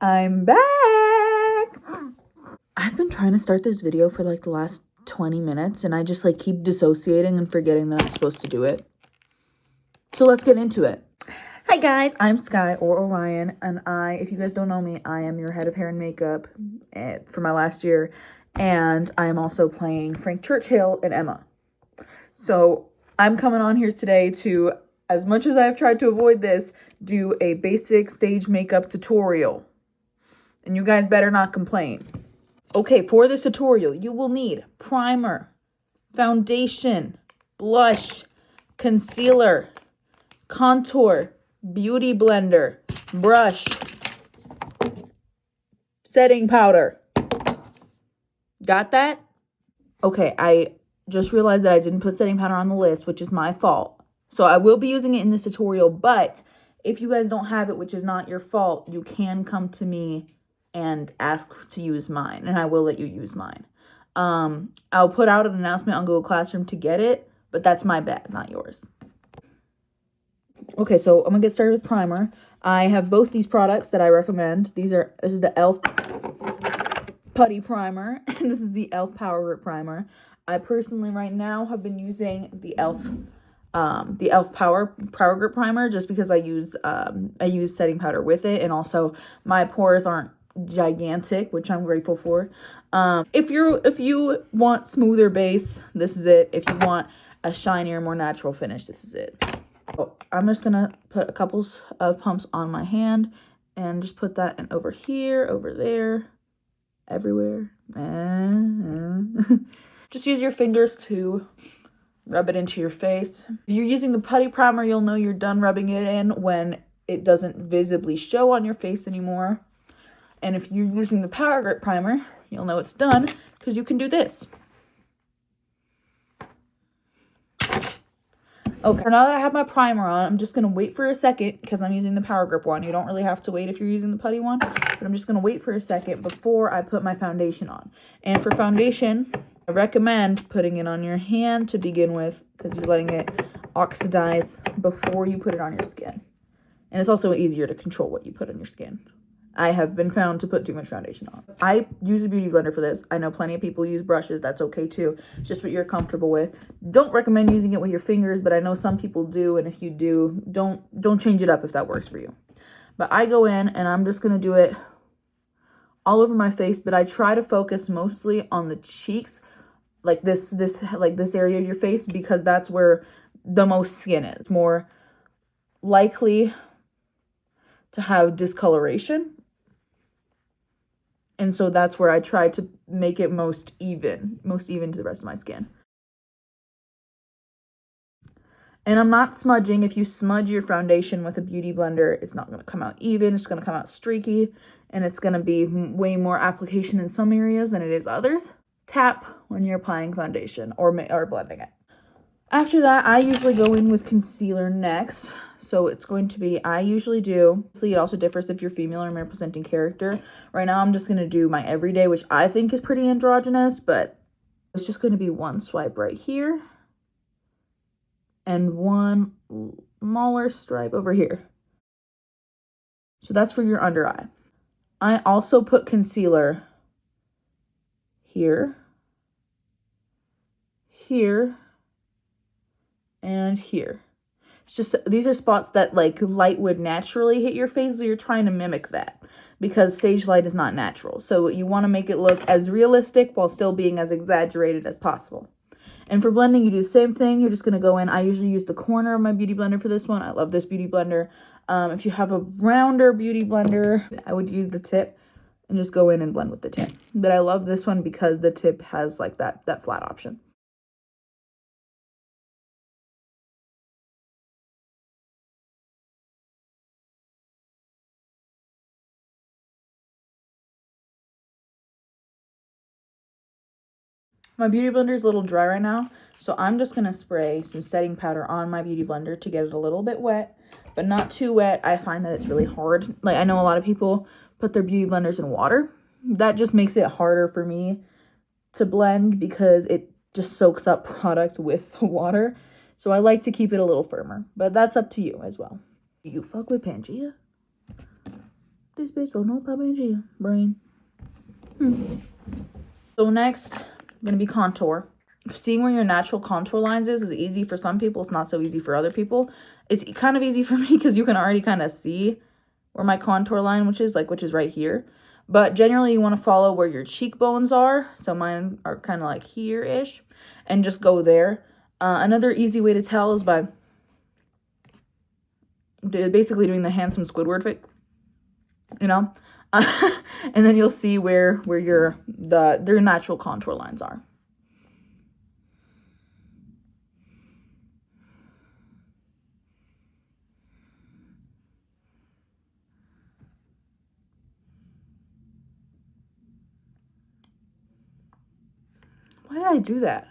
I'm back. I've been trying to start this video for like the last 20 minutes and I just like keep dissociating and forgetting that I'm supposed to do it. So let's get into it. Hi guys, I'm Sky or Orion, and if you guys don't know me, I am your head of hair and makeup for my last year, and I am also playing Frank Churchill and Emma. So I'm coming on here today to, as much as I've tried to avoid this, do a basic stage makeup tutorial. And you guys better not complain. Okay, for this tutorial, you will need primer, foundation, blush, concealer, contour, beauty blender, brush, setting powder. Got that? Okay, I just realized that I didn't put setting powder on the list, which is my fault. So I will be using it in this tutorial, but if you guys don't have it, which is not your fault, you can come to me and ask to use mine, and I will let you use mine. I'll put out an announcement on Google Classroom to get it, but that's my bad, not yours. Okay, so I'm gonna get started with primer. I have both these products that I recommend. This is the e.l.f. Putty Primer, and this is the e.l.f. Power Grip Primer. I personally right now have been using the e.l.f. Power Grip Primer just because I use setting powder with it, and also my pores aren't gigantic, which I'm grateful for. If you want smoother base, this is it. If you want a shinier, more natural finish, this is it. So I'm just gonna put a couple of pumps on my hand and just put that in over here, over there, everywhere. Just use your fingers to rub it into your face. If you're using the putty primer, you'll know you're done rubbing it in when it doesn't visibly show on your face anymore. And if you're using the Power Grip Primer, you'll know it's done because you can do this. Okay, now that I have my primer on, I'm just going to wait for a second because I'm using the Power Grip one. You don't really have to wait if you're using the putty one, but I'm just going to wait for a second before I put my foundation on. And for foundation, I recommend putting it on your hand to begin with because you're letting it oxidize before you put it on your skin. And it's also easier to control what you put on your skin. I have been found to put too much foundation on. I use a beauty blender for this. I know plenty of people use brushes. That's okay too. It's just what you're comfortable with. Don't recommend using it with your fingers, but I know some people do. And if you do, don't change it up if that works for you. But I go in and I'm just going to do it all over my face. But I try to focus mostly on the cheeks, like this area of your face, because that's where the most skin is. More likely to have discoloration. And so that's where I try to make it most even to the rest of my skin. And I'm not smudging. If you smudge your foundation with a beauty blender, it's not going to come out even. It's going to come out streaky, and it's going to be way more application in some areas than it is others. Tap when you're applying foundation or blending it. After that, I usually go in with concealer next. So it's going to be, I usually do, it also differs if you're female or male presenting character. Right now, I'm just going to do my everyday, which I think is pretty androgynous, but it's just going to be one swipe right here and one smaller stripe over here. So that's for your under eye. I also put concealer here, here, and here. It's just, these are spots that like light would naturally hit your face, so you're trying to mimic that because stage light is not natural. So you want to make it look as realistic while still being as exaggerated as possible. And for blending, you do the same thing. You're just going to go in. I usually use the corner of my beauty blender for this one. I love this beauty blender. If you have a rounder beauty blender, I would use the tip and just go in and blend with the tip. But I love this one because the tip has like that flat option. My beauty blender is a little dry right now, so I'm just going to spray some setting powder on my beauty blender to get it a little bit wet, but not too wet. I find that it's really hard. Like, I know a lot of people put their beauty blenders in water. That just makes it harder for me to blend because it just soaks up product with the water. So I like to keep it a little firmer, but that's up to you as well. Do you fuck with Pangea? this bitch don't know PUBG. Brain. So next, going to be contour. Seeing where your natural contour lines is easy for some people. It's not so easy for other people. It's kind of easy for me because you can already kind of see where my contour line, which is right here. But generally, you want to follow where your cheekbones are. So mine are kind of like here-ish. And just go there. Another easy way to tell is by basically doing the handsome Squidward face. You know? And then you'll see where their natural contour lines are. Why did I do that?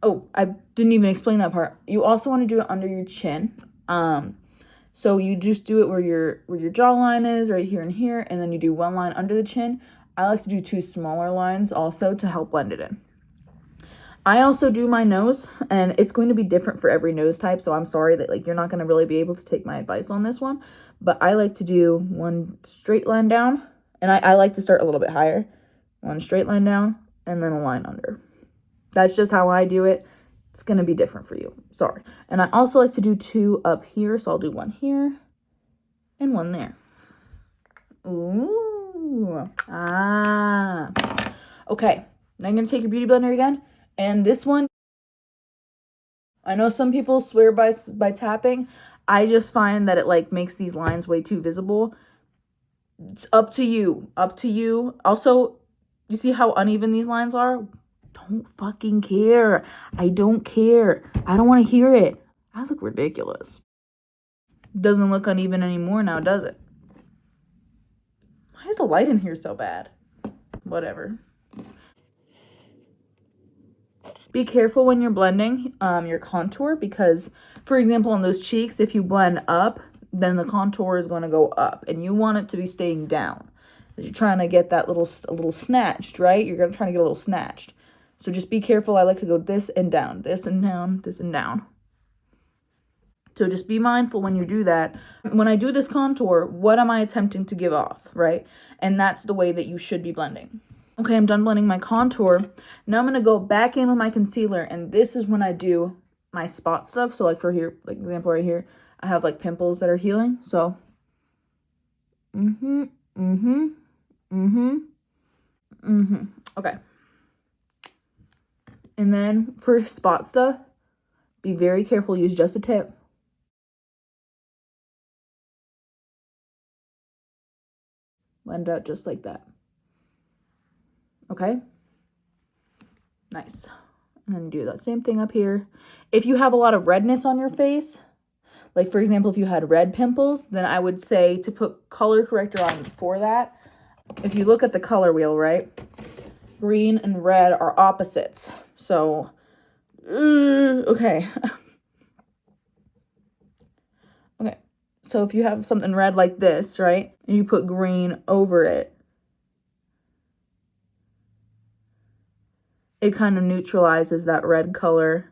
Oh, I didn't even explain that part. You also want to do it under your chin. So you just do it where your jawline is, right here and here, and then you do one line under the chin. I like to do 2 smaller lines also to help blend it in. I also do my nose, and it's going to be different for every nose type, so I'm sorry that you're not going to really be able to take my advice on this one, but I like to do one straight line down, and I like to start a little bit higher. One straight line down, and then a line under. That's just how I do it. It's going to be different for you. Sorry. And I also like to do 2 up here. So I'll do 1 here and 1 there. Ooh. Ah. Okay. Now I'm going to take your Beauty Blender again. And this one, I know some people swear by tapping. I just find that it makes these lines way too visible. It's up to you. Up to you. Also, you see how uneven these lines are? Don't fucking care. I don't care. I don't want to hear it. I look ridiculous. Doesn't look uneven anymore now, does it? Why is the light in here so bad? Whatever. Be careful when you're blending your contour because, for example, on those cheeks, if you blend up, then the contour is going to go up, and you want it to be staying down. You're trying to get that a little snatched, right? You're going to try to get a little snatched. So just be careful. I like to go this and down, this and down, this and down. So just be mindful when you do that. When I do this contour, what am I attempting to give off, right? And that's the way that you should be blending. Okay, I'm done blending my contour. Now I'm going to go back in with my concealer, and this is when I do my spot stuff. So for here, example right here, I have pimples that are healing. So, okay. And then for spot stuff, be very careful. Use just a tip. Blend it out just like that. Okay? Nice. And then do that same thing up here. If you have a lot of redness on your face, for example, if you had red pimples, then I would say to put color corrector on for that. If you look at the color wheel, right? Green and red are opposites. So, okay. Okay. So if you have something red like this, right? And you put green over it, it kind of neutralizes that red color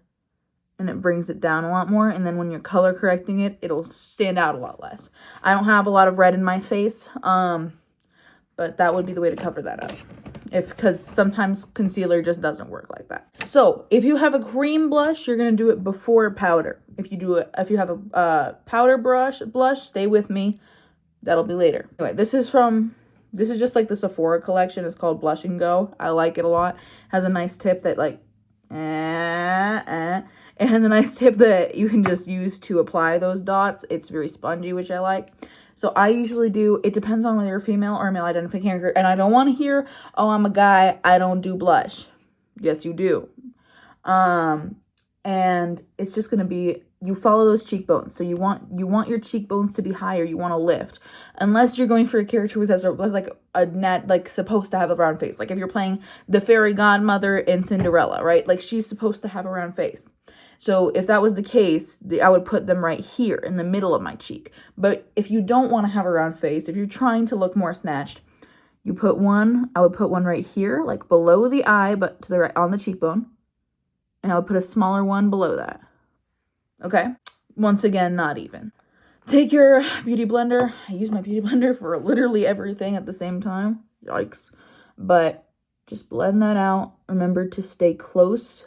and it brings it down a lot more. And then when you're color correcting it, it'll stand out a lot less. I don't have a lot of red in my face, but that would be the way to cover that up. Because sometimes concealer just doesn't work like that. So if you have a cream blush, you're gonna do it before powder. If you have a powder blush, stay with me. That'll be later. Anyway, this is just the Sephora collection. It's called Blush and Go. I like it a lot. It has a nice tip that it has a nice tip that you can just use to apply those dots. It's very spongy, which I like. So I usually do, it depends on whether you're female or male identifying character. And I don't want to hear, oh, I'm a guy, I don't do blush. Yes, you do. And it's just going to be, you follow those cheekbones. So you want your cheekbones to be higher. You want to lift. Unless you're going for a character with a net, supposed to have a round face. If you're playing the fairy godmother in Cinderella, right? She's supposed to have a round face. So if that was the case, I would put them right here in the middle of my cheek. But if you don't want to have a round face, if you're trying to look more snatched, I would put one right here, below the eye, but to the right on the cheekbone. And I would put a smaller one below that. Okay? Once again, not even. Take your beauty blender. I use my beauty blender for literally everything at the same time. Yikes. But just blend that out. Remember to stay close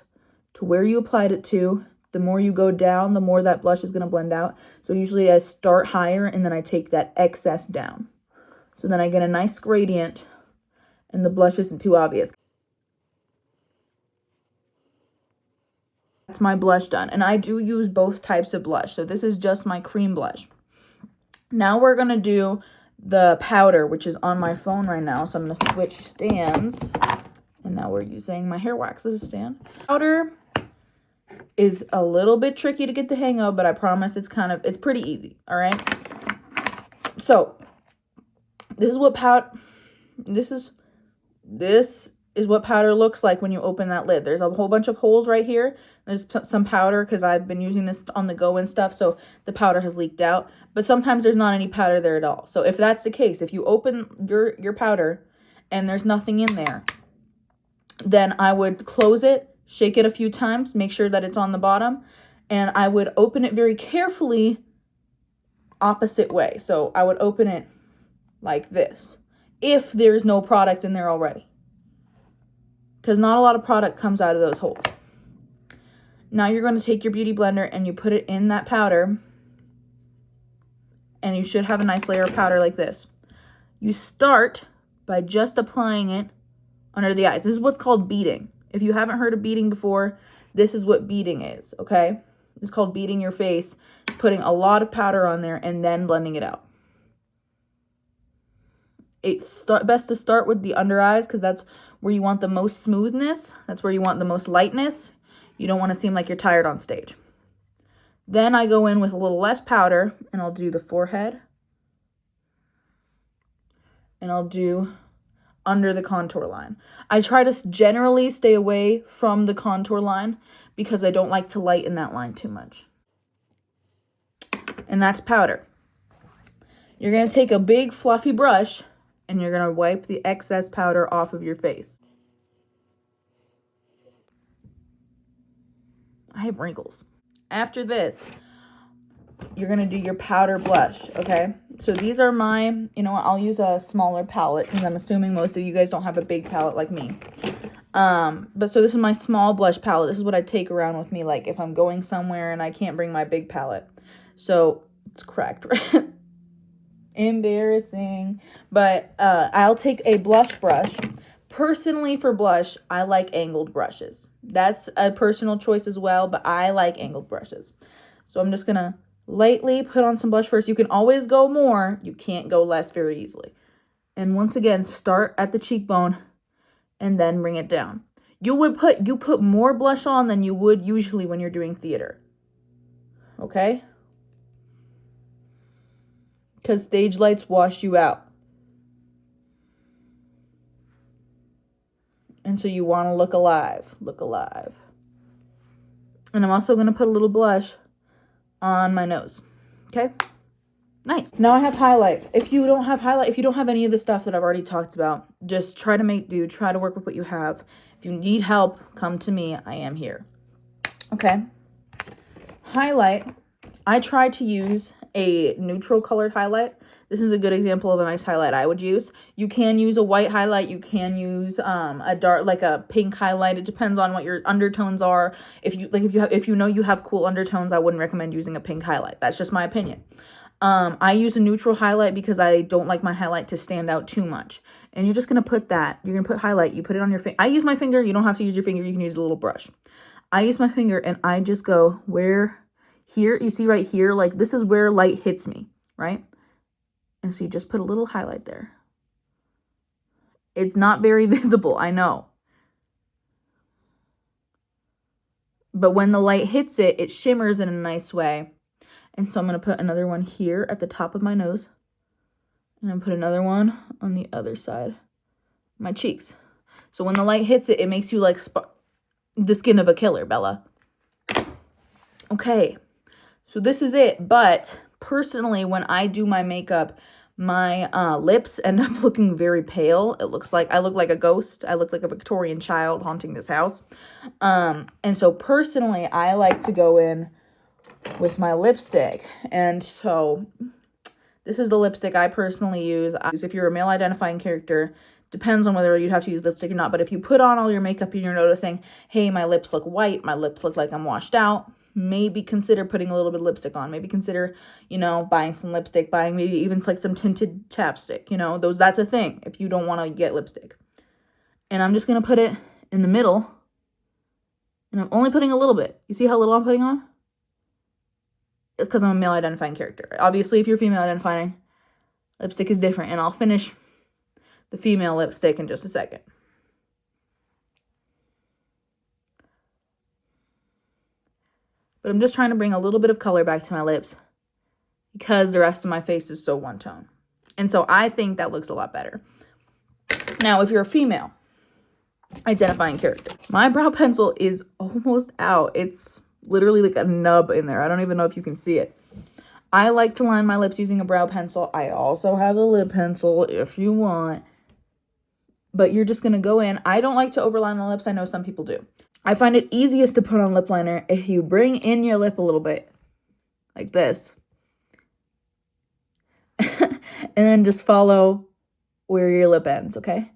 to where you applied it to. The more you go down, the more that blush is going to blend out. So usually I start higher and then I take that excess down. So then I get a nice gradient and the blush isn't too obvious. That's my blush done. And I do use both types of blush. So this is just my cream blush. Now we're going to do the powder, which is on my phone right now. So I'm going to switch stands. And now we're using my hair wax as a stand. Powder is a little bit tricky to get the hang of, but I promise it's pretty easy. All right. So this is what powder looks like when you open that lid. There's a whole bunch of holes right here. There's some powder because I've been using this on the go and stuff, so the powder has leaked out. But sometimes there's not any powder there at all. So if that's the case, if you open your powder and there's nothing in there, then I would close it, shake it a few times, make sure that it's on the bottom, and I would open it very carefully opposite way. So I would open it like this if there's no product in there already, because not a lot of product comes out of those holes. Now you're going to take your beauty blender and you put it in that powder, and you should have a nice layer of powder like this. You start by just applying it under the eyes. This is what's called beading. If you haven't heard of beading before, this is what beading is, okay? It's called beading your face. It's putting a lot of powder on there and then blending it out. It's best to start with the under eyes because that's where you want the most smoothness. That's where you want the most lightness. You don't want to seem like you're tired on stage. Then I go in with a little less powder and I'll do the forehead. And I'll do under the contour line. I try to generally stay away from the contour line because I don't like to lighten that line too much. And that's powder. You're going to take a big fluffy brush and you're going to wipe the excess powder off of your face. I have wrinkles. After this, you're going to do your powder blush, okay? So these are my, I'll use a smaller palette because I'm assuming most of you guys don't have a big palette like me. But so this is my small blush palette. This is what I take around with me, like if I'm going somewhere and I can't bring my big palette. So it's cracked, right? Embarrassing. But I'll take a blush brush. Personally, for blush, I like angled brushes. That's a personal choice as well, but I like angled brushes. So I'm just going to lightly put on some blush first. You can always go more. You can't go less very easily. And once again, start at the cheekbone and then bring it down. You put more blush on than you would usually when you're doing theater. Okay? Because stage lights wash you out. And so you want to look alive. Look alive. And I'm also going to put a little blush on my nose. Okay? Nice. Now I have highlight. If you don't have highlight, if you don't have any of the stuff that I've already talked about, just try to make do. Try to work with what you have. If you need help, come to me. I am here. Okay? Highlight. I try to use a neutral colored highlight. This is a good example of a nice highlight I would use. You can use a white highlight. You can use a dark, like a pink highlight. It depends on what your undertones are. If you know you have cool undertones, I wouldn't recommend using a pink highlight. That's just my opinion. I use a neutral highlight because I don't like my highlight to stand out too much. And you're just going to put that. You're going to put highlight. You put it on your finger. I use my finger. You don't have to use your finger. You can use a little brush. I use my finger and I just go where here. You see right here, like this is where light hits me, right? And so you just put a little highlight there. It's not very visible, I know. But when the light hits it, it shimmers in a nice way. And so I'm going to put another one here at the top of my nose. And I'm put another one on the other side. My cheeks. So when the light hits it, it makes you like the skin of a killer, Bella. Okay. So this is it. But personally, when I do my makeup, my lips end up looking very pale. It looks like I look like a ghost. I look like a Victorian child haunting this house. And so personally, I like to go in with my lipstick. And so this is the lipstick I personally use. If you're a male identifying character, depends on whether you'd have to use lipstick or not. But if you put on all your makeup and you're noticing, hey, my lips look white, my lips look like I'm washed out, maybe consider putting a little bit of lipstick on. Maybe consider, you know, buying some lipstick, buying maybe even like some tinted chapstick, you know, that's a thing if you don't want to get lipstick. And I'm just going to put it in the middle. And I'm only putting a little bit. You see how little I'm putting on? It's because I'm a male identifying character. Obviously, if you're female identifying, lipstick is different. And I'll finish the female lipstick in just a second. But I'm just trying to bring a little bit of color back to my lips because the rest of my face is so one tone. And so I think that looks a lot better. Now, if you're a female identifying character, my brow pencil is almost out. It's literally like a nub in there. I don't even know if you can see it. I like to line my lips using a brow pencil. I also have a lip pencil if you want. But you're just going to go in. I don't like to overline my lips. I know some people do. I find it easiest to put on lip liner if you bring in your lip a little bit. Like this. And then just follow where your lip ends, okay?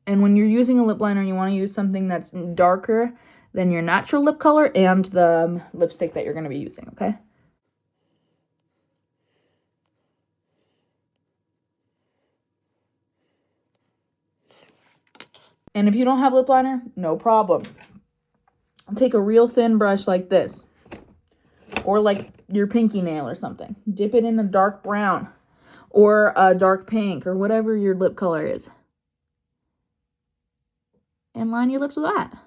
And when you're using a lip liner, you want to use something that's darker than your natural lip color and the lipstick that you're going to be using, okay? And if you don't have lip liner, no problem. Take a real thin brush like this, or like your pinky nail or something. Dip it in a dark brown or a dark pink or whatever your lip color is. And line your lips with that.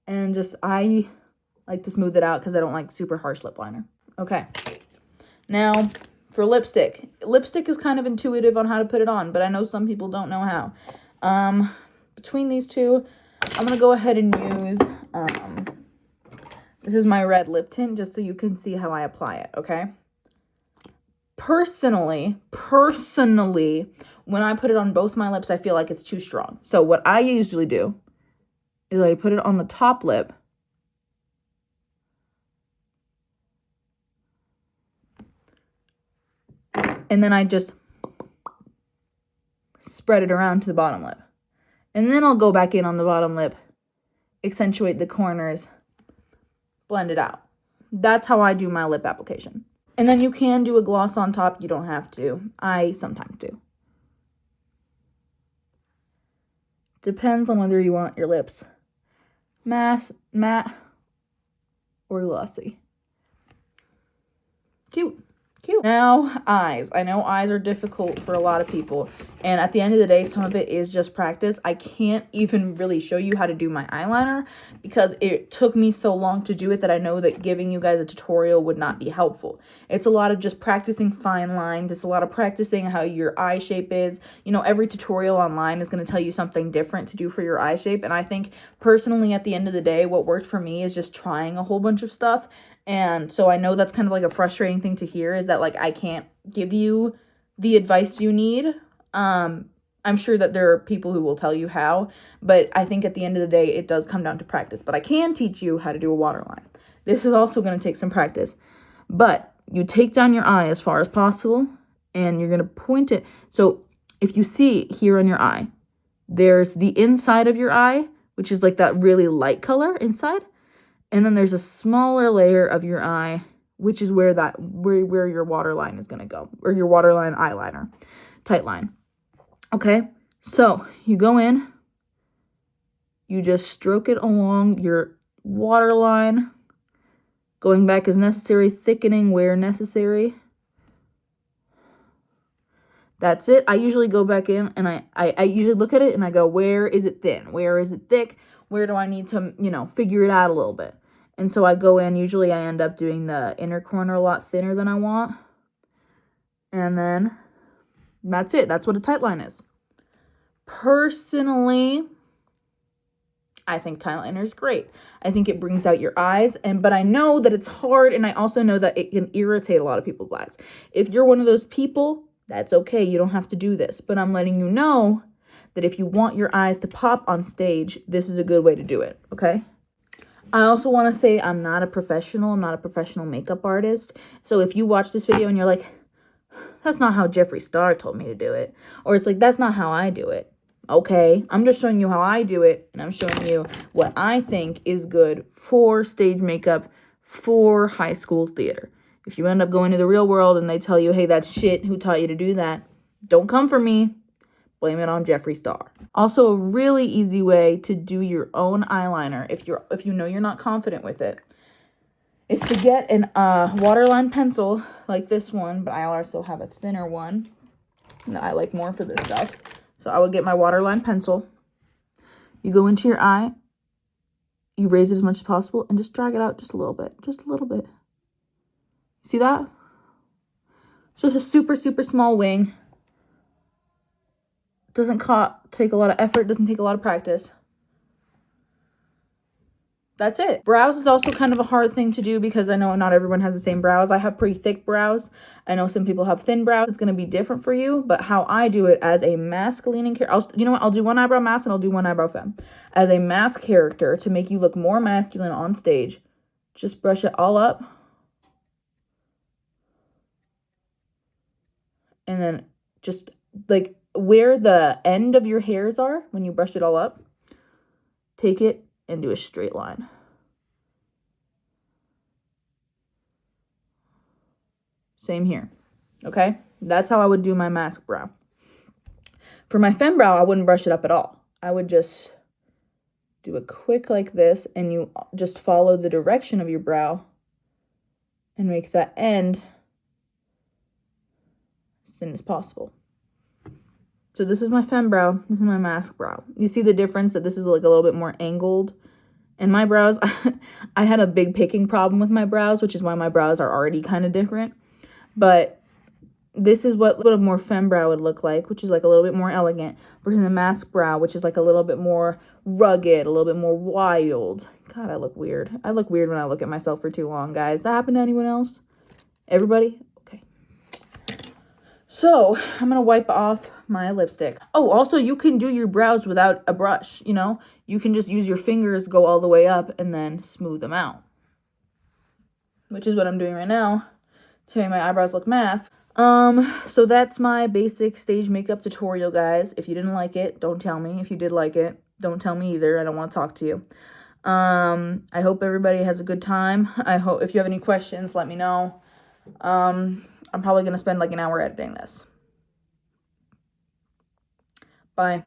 And just, I like to smooth it out because I don't like super harsh lip liner. Okay. Now, for lipstick. Lipstick is kind of intuitive on how to put it on, but I know some people don't know how. Between these two, I'm going to go ahead and use, this is my red lip tint, just so you can see how I apply it, okay? Personally, when I put it on both my lips, I feel like it's too strong. So what I usually do is I put it on the top lip. And then I just spread it around to the bottom lip. And then I'll go back in on the bottom lip, accentuate the corners, blend it out. That's how I do my lip application. And then you can do a gloss on top. You don't have to. I sometimes do. Depends on whether you want your lips matte, or glossy. Cute. Now, eyes. I know eyes are difficult for a lot of people. And at the end of the day, some of it is just practice. I can't even really show you how to do my eyeliner because it took me so long to do it that I know that giving you guys a tutorial would not be helpful. It's a lot of just practicing fine lines. It's a lot of practicing how your eye shape is. You know, every tutorial online is going to tell you something different to do for your eye shape. And I think personally, at the end of the day, what worked for me is just trying a whole bunch of stuff. And so I know that's kind of like a frustrating thing to hear, is that like I can't give you the advice you need. I'm sure that there are people who will tell you how, but I think at the end of the day, it does come down to practice. But I can teach you how to do a waterline. This is also going to take some practice. But you take down your eye as far as possible, and you're going to point it. So if you see here on your eye, there's the inside of your eye, which is like that really light color inside. And then there's a smaller layer of your eye, which is where your waterline is going to go, or your waterline eyeliner, tight line. Okay, so you go in, you just stroke it along your waterline, going back as necessary, thickening where necessary. That's it. I usually go back in and I usually look at it and I go, where is it thin? Where is it thick? Where do I need to, figure it out a little bit? And so I go in, usually I end up doing the inner corner a lot thinner than I want. And then that's it. That's what a tight line is. Personally, I think Thailander is great. I think it brings out your eyes, but I know that it's hard, and I also know that it can irritate a lot of people's eyes. If you're one of those people, that's okay. You don't have to do this, but I'm letting you know that if you want your eyes to pop on stage, this is a good way to do it, okay? I also want to say I'm not a professional. I'm not a professional makeup artist. So if you watch this video and you're like, that's not how Jeffree Star told me to do it, or it's like, that's not how I do it. Okay, I'm just showing you how I do it, and I'm showing you what I think is good for stage makeup for high school theater. If you end up going to the real world and they tell you, hey, that's shit, who taught you to do that? Don't come for me. Blame it on Jeffree Star. Also, a really easy way to do your own eyeliner, if you know you're not confident with it, is to get an waterline pencil like this one, but I also have a thinner one that I like more for this stuff. So I would get my waterline pencil. You go into your eye, you raise it as much as possible, and just drag it out just a little bit. Just a little bit. See that? It's just a super, super small wing. Doesn't take a lot of effort, doesn't take a lot of practice. That's it. Brows is also kind of a hard thing to do because I know not everyone has the same brows. I have pretty thick brows. I know some people have thin brows. It's going to be different for you, but how I do it as a mask leaning character, you know what? I'll do one eyebrow mask and I'll do one eyebrow femme. As a mask character to make you look more masculine on stage, just brush it all up. And then just like where the end of your hairs are when you brush it all up, take it and do a straight line. Same here, okay? That's how I would do my mask brow. For my femme brow, I wouldn't brush it up at all. I would just do a quick like this, and you just follow the direction of your brow and make that end as thin as possible. So this is my femme brow. This is my mask brow. You see the difference that this is like a little bit more angled. And my brows, I had a big picking problem with my brows, which is why my brows are already kind of different. But this is what a more femme brow would look like, which is like a little bit more elegant, versus the mask brow, which is like a little bit more rugged, a little bit more wild. God, I look weird. I look weird when I look at myself for too long, guys. That happen to anyone else? Everybody? Okay. So I'm going to wipe off my lipstick. Oh, also you can do your brows without a brush, you know? You can just use your fingers, go all the way up, and then smooth them out. Which is what I'm doing right now to make my eyebrows look masked. So that's my basic stage makeup tutorial, guys. If you didn't like it, don't tell me. If you did like it, don't tell me either. I don't want to talk to you. I hope everybody has a good time. I hope if you have any questions, let me know. I'm probably going to spend like an hour editing this. Bye.